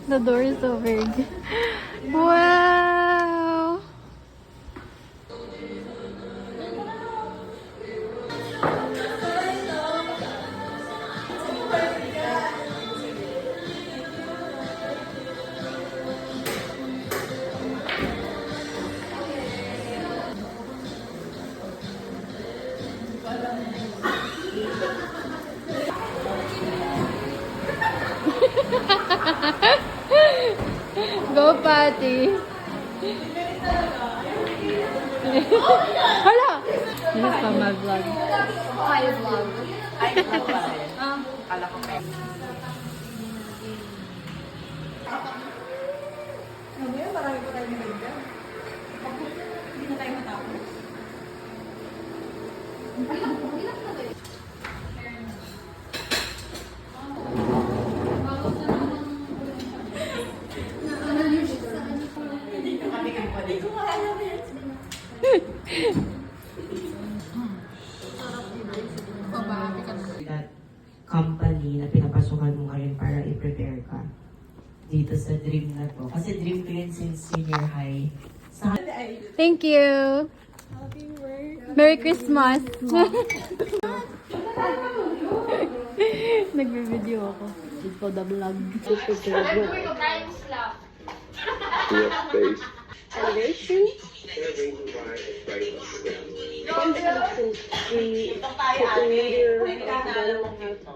The door is so big. Wow! Go, Patty! Hala! This is from my vlog. Hi, vlog. Ay, vlog ba? Kala ko pa. Mamaya, marami pa tayo nagagdag. Hindi na tayo matapos. That company na pinapasukan mo ngayon para i-prepare ka dito sa dream na to. Kasi dream ko yun since senior high. Thank you! Merry Christmas! Nagbe-video ako. Ito the vlog. Elevation. From the